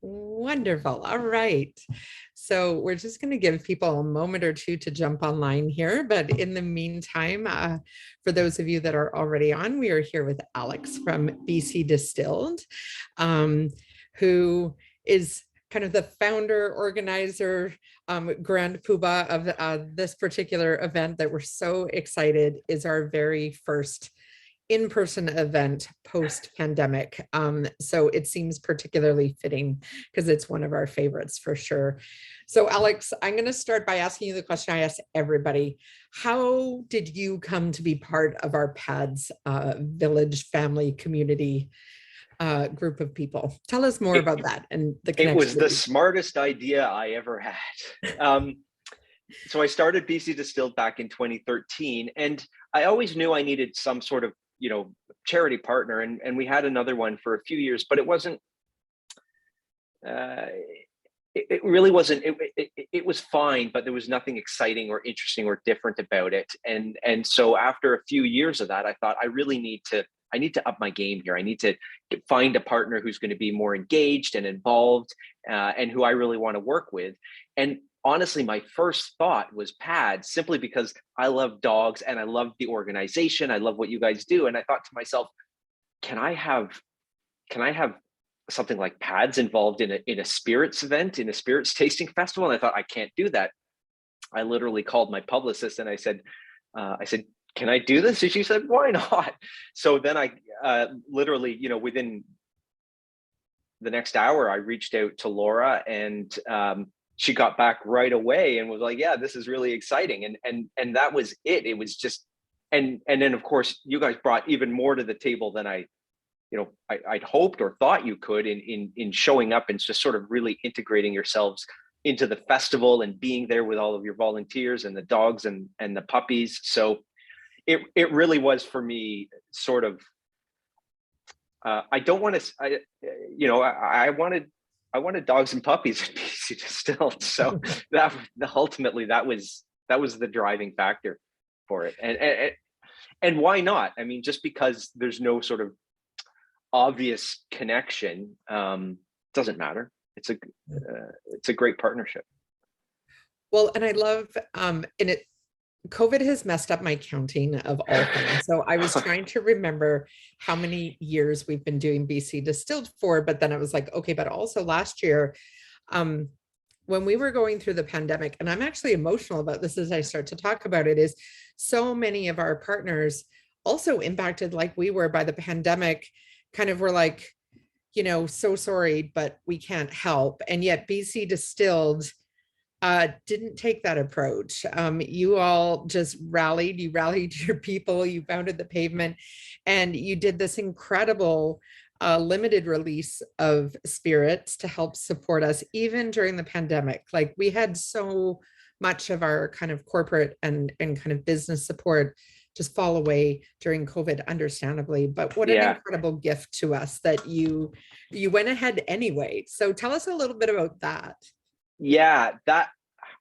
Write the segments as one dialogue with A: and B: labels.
A: Wonderful. All right. So we're just going to give people a moment or two to jump online here. But in the meantime, for those of you that are already on, we are here with Alex from BC Distilled, um, who is kind of the founder, organizer, grand poobah of this particular event that we're so excited is our very first in-person event post-pandemic. So it seems particularly fitting because it's one of our favorites for sure. So Alex, I'm going to start by asking you the question I ask everybody. How did you come to be part of our PADS village family community group of people? Tell us more
B: It,
A: about that and the
B: it
A: connection
B: was
A: with
B: the
A: you.
B: smartest idea I ever had. So I started BC Distilled back in 2013, and I always knew I needed some sort of, charity partner, and we had another one for a few years, but it wasn't. Uh, it really wasn't. It was fine, but there was nothing exciting or interesting or different about it. And so after a few years of that, I thought I need to up my game here. I need to find a partner who's going to be more engaged and involved, and who I really want to work with. And honestly, my first thought was PADS, simply because I love dogs and I love the organization. I love what you guys do. And I thought to myself, can I have something like PADS involved in a spirits event, in a spirits tasting festival? And I thought, I can't do that. I literally called my publicist and I said, can I do this? And she said, why not? So then I literally, within the next hour, I reached out to Laura, and she got back right away and was like, yeah, this is really exciting. And that was it. It was just, and then of course you guys brought even more to the table than I'd hoped or thought you could, in showing up and just sort of really integrating yourselves into the festival and being there with all of your volunteers and the dogs and the puppies. So it really was for me sort of, I don't want to, I wanted dogs and puppies at BC Distilled. So that ultimately that was the driving factor for it. And why not? I mean, just because there's no sort of obvious connection, doesn't matter. It's a great partnership.
A: Well, and I love, and it COVID has messed up my counting of all things. So I was trying to remember how many years we've been doing BC Distilled for, but then I was like, okay, but also last year, um, when we were going through the pandemic, and I'm actually emotional about this as I start to talk about it, is so many of our partners also impacted like we were by the pandemic, kind of were like, so sorry, but we can't help. And yet BC Distilled didn't take that approach. You all just rallied, you rallied your people, you founded the pavement, and you did this incredible limited release of spirits to help support us even during the pandemic. Like we had so much of our kind of corporate and kind of business support just fall away during COVID, understandably. But what an
B: Yeah,
A: incredible gift to us that you went ahead anyway. So tell us a little bit about that.
B: yeah, that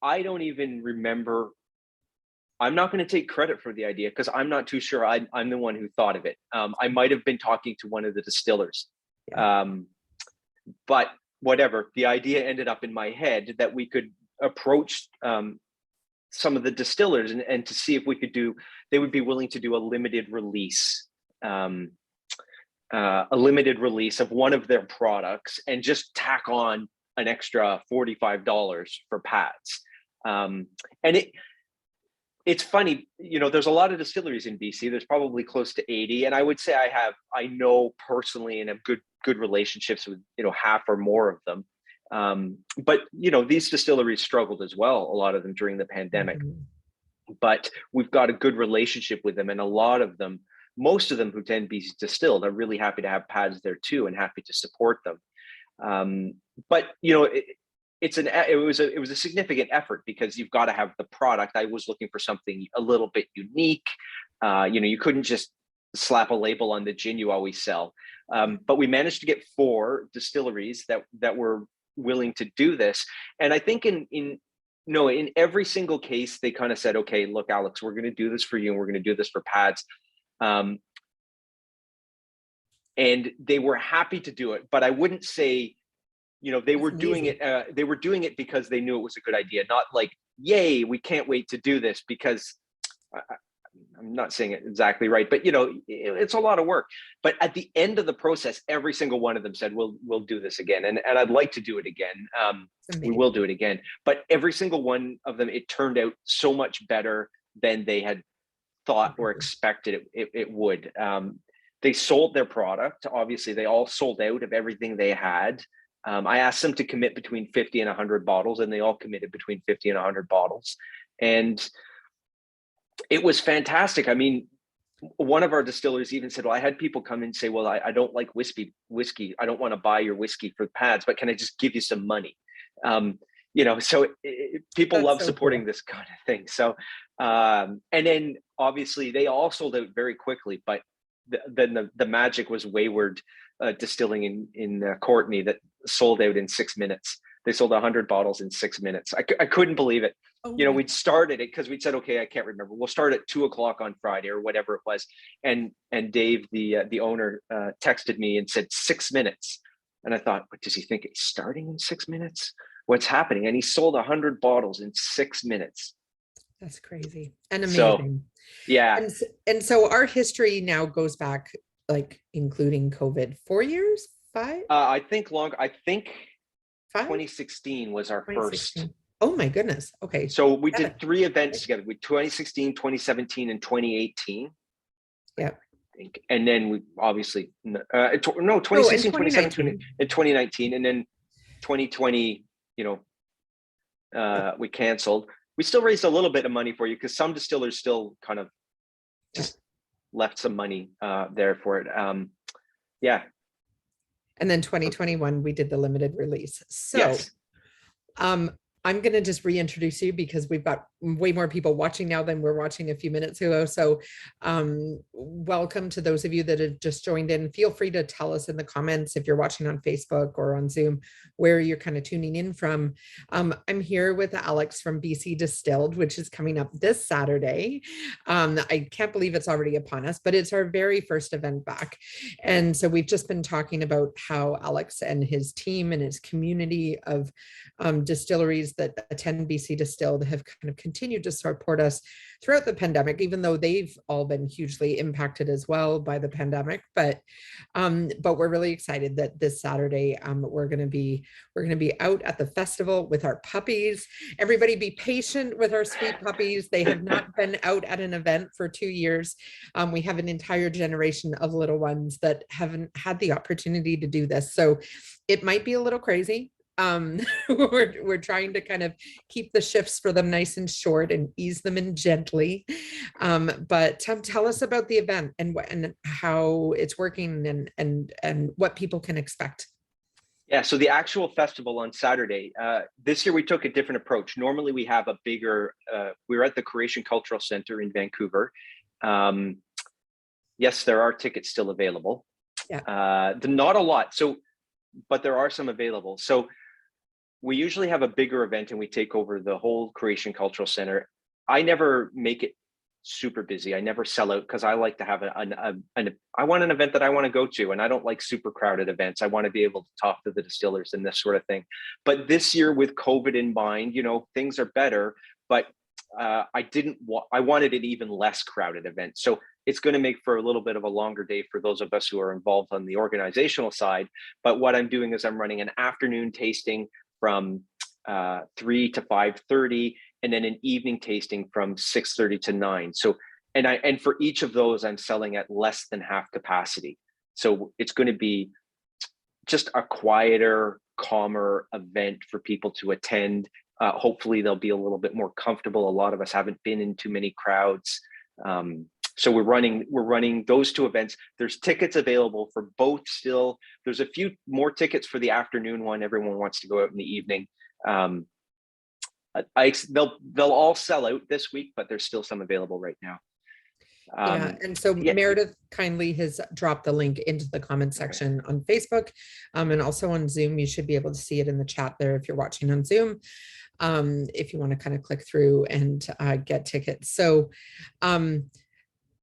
B: I don't even remember. I'm not going to take credit for the idea because I'm not too sure I'm the one who thought of it. I might have been talking to one of the distillers,
A: Yeah.
B: um, but whatever. The idea ended up in my head that we could approach some of the distillers and to see if they would be willing to do um, a limited release of one of their products and just tack on an extra $45 for PADS. And it's funny, there's a lot of distilleries in BC. There's probably close to 80. And I would say I know personally and have good relationships with, half or more of them. But, these distilleries struggled as well, a lot of them during the pandemic.
A: Mhm.
B: But we've got a good relationship with them. And a lot of them, most of them who tend to be distilled are really happy to have PADS there too and happy to support them. But it was a significant effort because you've got to have the product. I was looking for something a little bit unique. You couldn't just slap a label on the gin you always sell. But we managed to get 4 distilleries that were willing to do this. And I think in every single case, they kind of said, okay, look, Alex, we're going to do this for you and we're going to do this for PADS. And they were happy to do it, but I wouldn't say they
A: That's
B: were doing
A: amazing.
B: it. They were doing it because they knew it was a good idea, not like, yay, we can't wait to do this, because I'm not saying it exactly right, but it's a lot of work. But at the end of the process, every single one of them said, "We'll do this again," and I'd like to do it again.
A: It's
B: We will do
A: amazing.
B: it again. But every single one of them, it turned out so much better than they had thought or
A: Amazing.
B: expected it would. They sold their product. Obviously, they all sold out of everything they had. I asked them to commit between 50 and 100 bottles, and they all committed between 50 and 100 bottles. And it was fantastic. I mean, one of our distillers even said, well, I had people come and say, well, I don't like whiskey. I don't want to buy your whiskey for pads, but can I just give you some money? So people
A: That's
B: love
A: so
B: supporting
A: cool.
B: this kind of thing. So, and then obviously they all sold out very quickly, but then the magic was Wayward Distilling in Courtney that sold out in 6 minutes. They sold 100 bottles in 6 minutes. I couldn't believe it.
A: Oh my
B: We'd started it because we'd said, okay, I can't remember. We'll start at 2 o'clock on Friday or whatever it was. And Dave, the owner, texted me and said 6 minutes. And I thought, what does he think? It's starting in 6 minutes? What's happening? And he sold 100 bottles in 6 minutes.
A: That's crazy and
B: So
A: amazing.
B: yeah,
A: And so our history now goes back, like including COVID, 4 years, five,
B: I think long. I think
A: five,
B: 2016 was our first.
A: 2016. Oh my goodness. Okay.
B: So we
A: Seven.
B: did 3 events together with 2016, 2017, and 2018.
A: Yeah.
B: And then we obviously no
A: No, in
B: 2016, 2017,
A: 2019.
B: and 2019, and then 2020,
A: Yeah.
B: we canceled. We still raised a little bit of money for you because some distillers still kind of
A: Yeah.
B: just left some money there for it. Yeah.
A: And then 2021, we did the limited release. So
B: Yes.
A: um, I'm going to just reintroduce you because we've got way more people watching now than we're watching a few minutes ago. So welcome to those of you that have just joined in. Feel free to tell us in the comments if you're watching on Facebook or on Zoom where you're kind of tuning in from. I'm here with Alex from BC Distilled, which is coming up this Saturday. I can't believe it's already upon us, but it's our very first event back. And so we've just been talking about how Alex and his team and his community of distilleries that attend BC Distilled have kind of continued to support us throughout the pandemic, even though they've all been hugely impacted as well by the pandemic. But we're really excited that this Saturday we're going to be out at the festival with our puppies. Everybody be patient with our sweet puppies. They have not been out at an event for 2 years. We have an entire generation of little ones that haven't had the opportunity to do this. So it might be a little crazy. We're trying to kind of keep the shifts for them nice and short and ease them in gently. But tell us about the event and how it's working and what people can expect.
B: Yeah, so the actual festival on Saturday, this year we took a different approach. Normally we have a bigger, we were at the Croatian Cultural Center in Vancouver. Yes, there are tickets still available.
A: Yeah.
B: Not a lot, but there are some available. So we usually have a bigger event and we take over the whole Croatian Cultural Center. I never make it super busy. I never sell out because I like to have I want an event that I want to go to, and I don't like super crowded events. I want to be able to talk to the distillers and this sort of thing. But this year with COVID in mind, things are better, but I wanted an even less crowded event. So it's going to make for a little bit of a longer day for those of us who are involved on the organizational side. But what I'm doing is I'm running an afternoon tasting from 3 to 5:30, and then an evening tasting from 6:30 to 9. So, and for each of those, I'm selling at less than half capacity. So it's going to be just a quieter, calmer event for people to attend. Hopefully they'll be a little bit more comfortable. A lot of us haven't been in too many crowds. So we're running those two events. There's tickets available for both still. There's a few more tickets for the afternoon one. Everyone wants to go out in the evening. They'll all sell out this week, but there's still some available right now.
A: Yeah, and so
B: yeah.
A: Meredith kindly has dropped the link into the comment section on Facebook, and also on Zoom. You should be able to see it in the chat there if you're watching on Zoom, if you want to kind of click through and get tickets.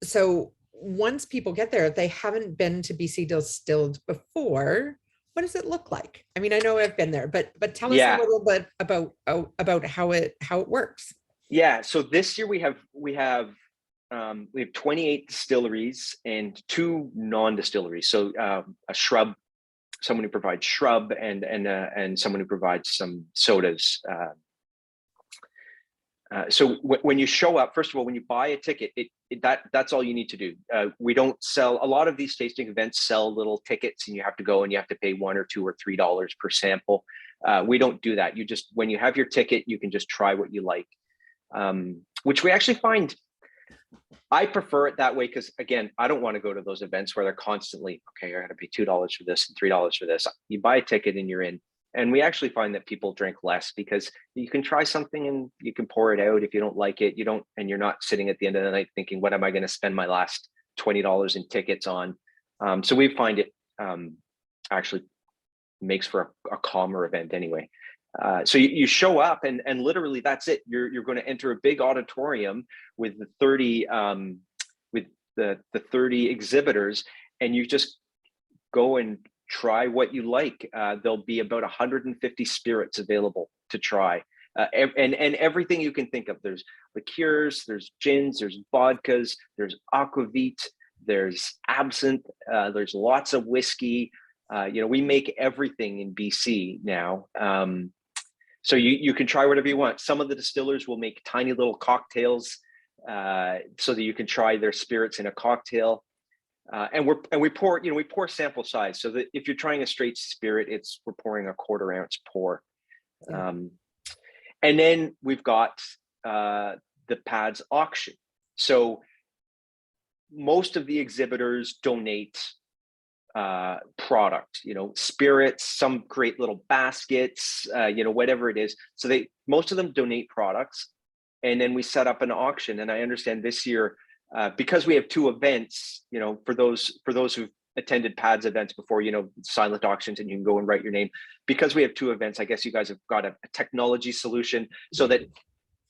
A: So once people get there, if they haven't been to BC Distilled before, what does it look like? I mean, I know I've been there, but tell us a
B: Yeah,
A: little bit about how it works.
B: yeah. So this year we have 28 distilleries and 2 non-distilleries. So a shrub, someone who provides shrub, and someone who provides some sodas. So when you show up, first of all, when you buy a ticket, that's all you need to do. We don't sell, a lot of these tasting events sell little tickets, and you have to go and you have to pay $1 or $2 or $3 per sample. We don't do that. You just, when you have your ticket, you can just try what you like, which we actually find, I prefer it that way, because again, I don't want to go to those events where they're constantly, okay, I got to pay $2 for this and $3 for this. You buy a ticket and you're in. And we actually find that people drink less because you can try something and you can pour it out. If you don't like it, you don't, and you're not sitting at the end of the night thinking, what am I going to spend my last $20 in tickets on? So we find it actually makes for a calmer event anyway. So you show up and literally that's it. You're going to enter a big auditorium with the 30 the 30 exhibitors, and you just go and try what you like. There'll be about 150 spirits available to try, and everything you can think of. There's liqueurs, there's gins, there's vodkas, there's aquavit, there's absinthe, there's lots of whiskey. We make everything in BC now. So you can try whatever you want. Some of the distillers will make tiny little cocktails so that you can try their spirits in a cocktail. And we pour sample size, so that if you're trying a straight spirit, we're pouring a 1/4 ounce pour.
A: Yeah.
B: And then we've got the PADS auction. So most of the exhibitors donate product, spirits, some create little baskets, whatever it is. So most of them donate products, and then we set up an auction. And I understand this year, because we have 2 events, for those who've attended PADS events before, silent auctions, and you can go and write your name. Because we have 2 events, I guess you guys have got a technology solution so that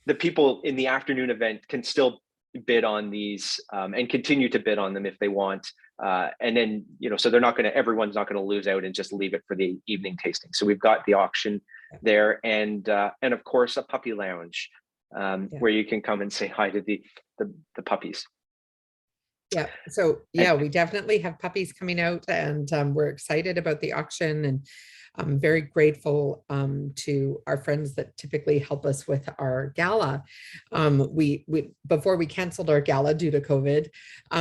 B: the people in the afternoon event can still bid on these and continue to bid on them if they want. And then, so everyone's not going to lose out and just leave it for the evening tasting. So we've got the auction there, and of course a puppy lounge where you can come and say hi to the puppies.
A: Yeah. So yeah, we definitely have puppies coming out, and we're excited about the auction, and I'm very grateful to our friends that typically help us with our gala. We before we canceled our gala due to COVID,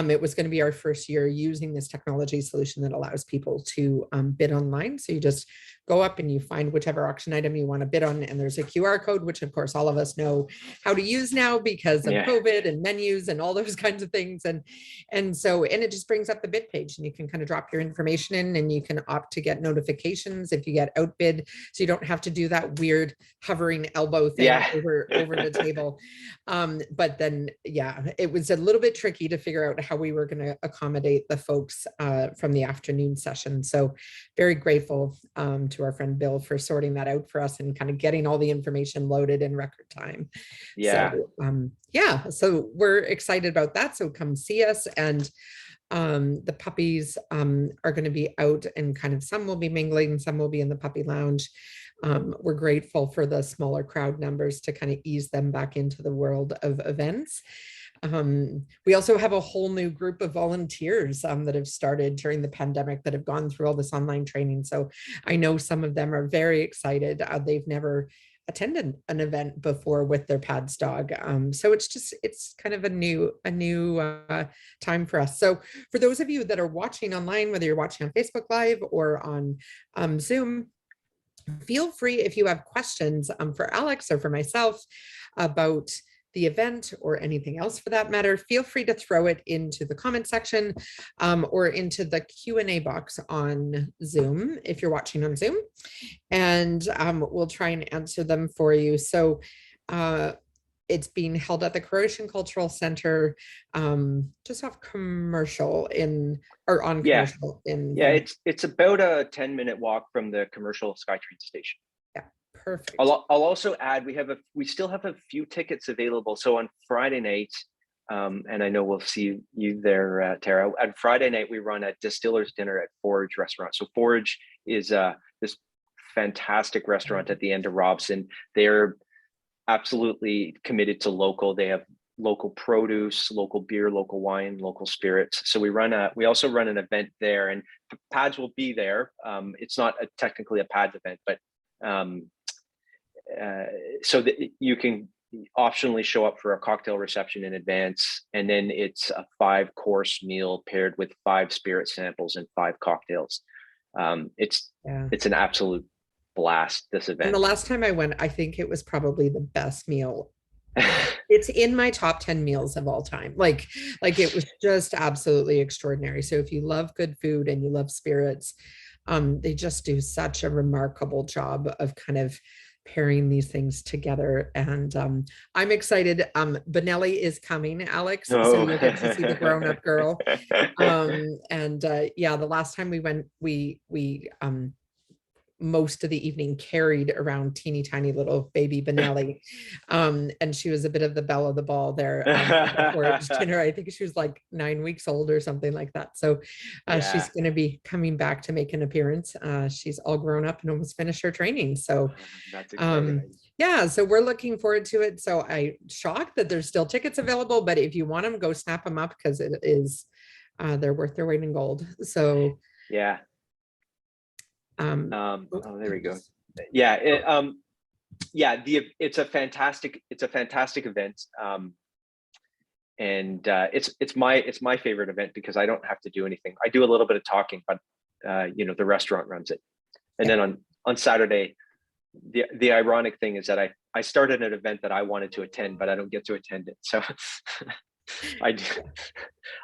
A: it was going to be our first year using this technology solution that allows people to bid online. So you just go up and you find whichever auction item you want to bid on, and there's a QR code, which of course all of us know how to use now because of COVID and menus and all those kinds of things. And it just brings up the bid page, and you can kind of drop your information in, and you can opt to get notifications if you get outbid, so you don't have to do that weird hovering elbow thing over the table. But then, it was a little bit tricky to figure out how we were going to accommodate the folks from the afternoon session. So very grateful to our friend Bill for sorting that out for us and kind of getting all the information loaded in record time. So we're excited about that. So come see us. And the puppies are going to be out, and kind of some will be mingling, some will be in the puppy lounge. We're grateful for the smaller crowd numbers to kind of ease them back into the world of events. We also have a whole new group of volunteers that have started during the pandemic that have gone through all this online training. So I know some of them are very excited. They've never attended an event before with their PADS dog. So it's kind of a new time for us. So for those of you that are watching online, whether you're watching on Facebook Live or on Zoom, feel free, if you have questions for Alex or for myself about the event or anything else for that matter, feel free to throw it into the comment section or into the Q&A box on Zoom if you're watching on Zoom, and we'll try and answer them for you. So it's being held at the Croatian Cultural Center, just off Commercial on Commercial in.
B: It's about a 10-minute walk from the Commercial SkyTrain station.
A: Perfect.
B: I'll also add, we still have a few tickets available. So on Friday night, And I know we'll see you there, Tara. And Friday night we run a distillers dinner at Forage Restaurant. So Forage is this fantastic restaurant at the end of Robson. They're absolutely committed to local. They have local produce, local beer, local wine, local spirits. So we also run an event there, and Pads will be there. It's not technically a Pads event, but so that you can optionally show up for a cocktail reception in advance, and then it's a 5-course meal paired with 5 spirit samples and 5 cocktails. It's an absolute blast, this event.
A: And the last time I went, I think it was probably the best meal. It's in my top 10 meals of all time. Like it was just absolutely extraordinary. So if you love good food and you love spirits, they just do such a remarkable job of kind of pairing these things together. And I'm excited. Benelli is coming, Alex.
B: Oh.
A: So you'll get to see the grown-up girl. Yeah, the last time we went, we most of the evening carried around teeny tiny little baby Benelli. And she was a bit of the belle of the ball there for dinner. I think she was like 9 weeks old or something like that. So she's going to be coming back to make an appearance. She's all grown up and almost finished her training. So
B: that's exciting.
A: Yeah, so we're looking forward to it. So I'm shocked that there's still tickets available, but if you want them, go snap them up, because it is they're worth their weight in gold. So
B: yeah.
A: oh,
B: there we go. Yeah, it's a fantastic event. And it's my favorite event because I don't have to do anything. I do a little bit of talking, but the restaurant runs it. And then on Saturday, the ironic thing is that I started an event that I wanted to attend, but I don't get to attend it. So I do.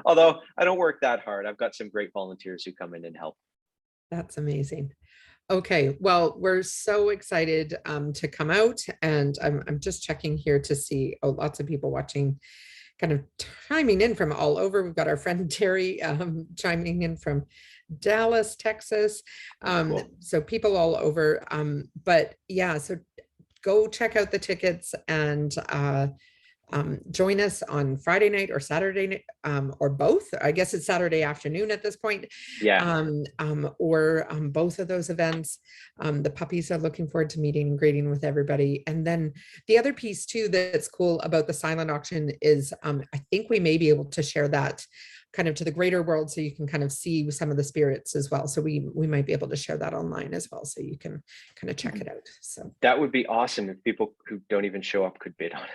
B: Although I don't work that hard. I've got some great volunteers who come in and help.
A: That's amazing. Okay, well, we're so excited to come out, and I'm just checking here to see, lots of people watching, kind of chiming in from all over. We've got our friend Terry chiming in from Dallas, Texas.
B: Cool.
A: So people all over. But yeah, so go check out the tickets and join us on Friday night or Saturday night, or both. I guess it's Saturday afternoon at this point.
B: Yeah.
A: Or both of those events. The puppies are looking forward to meeting and greeting with everybody. And then the other piece too that's cool about the silent auction is I think we may be able to share that kind of to the greater world, so you can kind of see some of the spirits as well. So we might be able to share that online as well, so you can kind of check it out. So
B: that would be awesome if people who don't even show up could bid on it.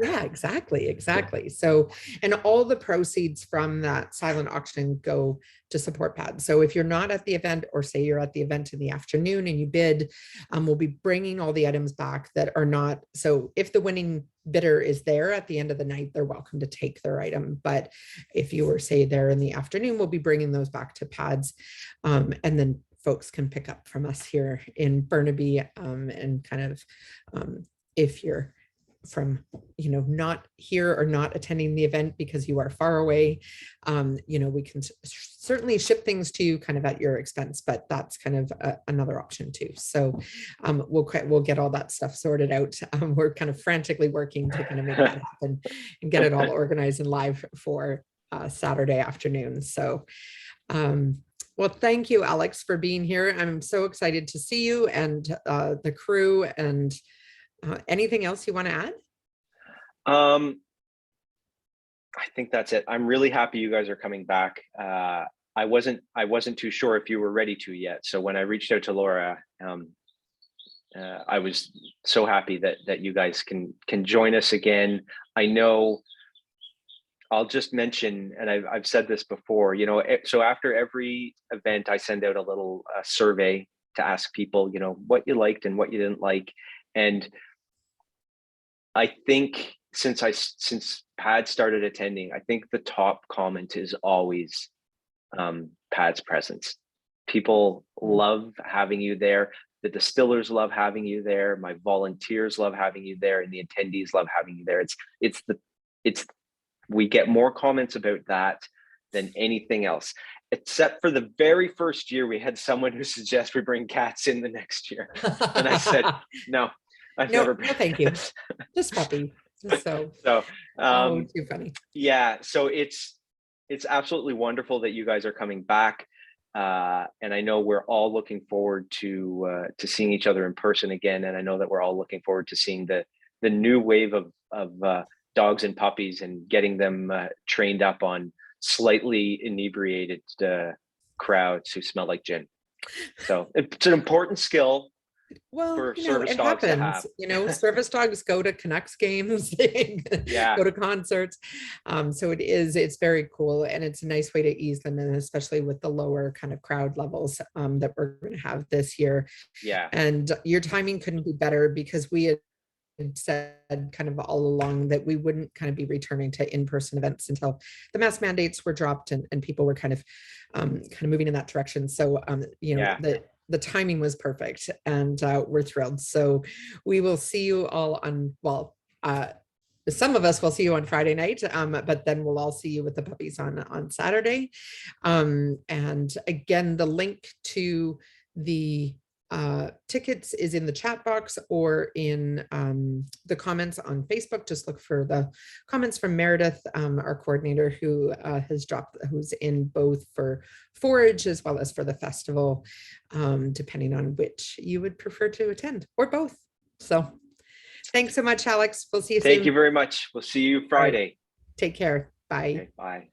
A: Yeah, exactly. So, and all the proceeds from that silent auction go to support Pads. So if you're not at the event, or say you're at the event in the afternoon and you bid, we'll be bringing all the items back that are not. So if the winning bidder is there at the end of the night, they're welcome to take their item. But if you were, say, there in the afternoon, we'll be bringing those back to Pads, and then folks can pick up from us here in Burnaby, and kind of if you're from not here or not attending the event because you are far away, we can certainly ship things to you kind of at your expense, but that's kind of another option too. So we'll get all that stuff sorted out. We're kind of frantically working to kind of make that happen and get it all organized and live for Saturday afternoon. So well, thank you, Alex, for being here. I'm so excited to see you and the crew. And anything else you want to add?
B: I think that's it. I'm really happy you guys are coming back. I wasn't too sure if you were ready to yet. So when I reached out to Laura, I was so happy that you guys can join us again. I know, I'll just mention, and I've said this before, so after every event, I send out a little survey to ask people, what you liked and what you didn't like. And I think since Pad started attending, I think the top comment is always Pad's presence. People love having you there. The distillers love having you there. My volunteers love having you there, and the attendees love having you there. We get more comments about that than anything else, except for the very first year we had someone who suggested we bring cats in the next year. And I said, no, I've never been.
A: No, thank you. Just puppy. So,
B: So,
A: oh, too funny.
B: yeah, so it's absolutely wonderful that you guys are coming back. And I know we're all looking forward to seeing each other in person again. And I know that we're all looking forward to seeing the new wave of dogs and puppies and getting them trained up on slightly inebriated crowds who smell like gin. So it's an important skill
A: Well,
B: for
A: you know,
B: service
A: it
B: dogs to
A: happens.
B: have.
A: You know, service dogs go to Canucks games, they
B: Yeah,
A: go to concerts. So it's very cool. And it's a nice way to ease them in, especially with the lower kind of crowd levels that we're going to have this year.
B: yeah,
A: And your timing couldn't be better because we had said kind of all along that we wouldn't kind of be returning to in-person events until the mask mandates were dropped and people were kind of moving in that direction. So you know,
B: yeah.
A: the timing was perfect, and we're thrilled. So we will see you all on, well, some of us will see you on Friday night, but then we'll all see you with the puppies on Saturday. And again, the link to the tickets is in the chat box or in the comments on Facebook. Just look for the comments from Meredith, our coordinator, who who's in both for Forage as well as for the festival, depending on which you would prefer to attend, or both. So thanks so much, Alex. We'll see you
B: Thank
A: soon.
B: you very much. We'll see you
A: All right.
B: Friday.
A: Take care. Bye.
B: Okay, bye.